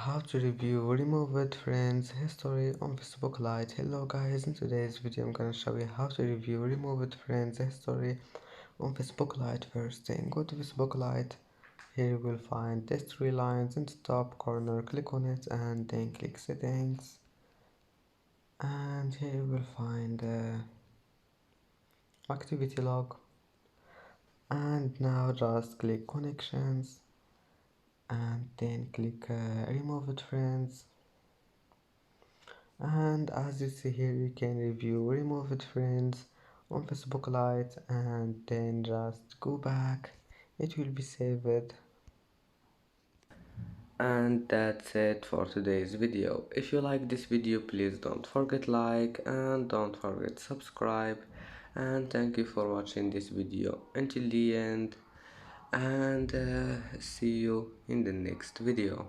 How to review removed friends history on Facebook Lite. Hello guys, in today's video I'm gonna show you how to review removed friends history on Facebook Lite. First thing, go to Facebook Lite. Here you will find these three lines in the top corner. Click on it and then click settings, and here you will find activity log, and now just click connections and then click removed friends. And as you see here, you can review removed friends on Facebook Lite and then just go back. It will be saved. And that's it for today's video. If you like this video, please don't forget like and don't forget subscribe. And thank you for watching this video until the end, and see you in the next video.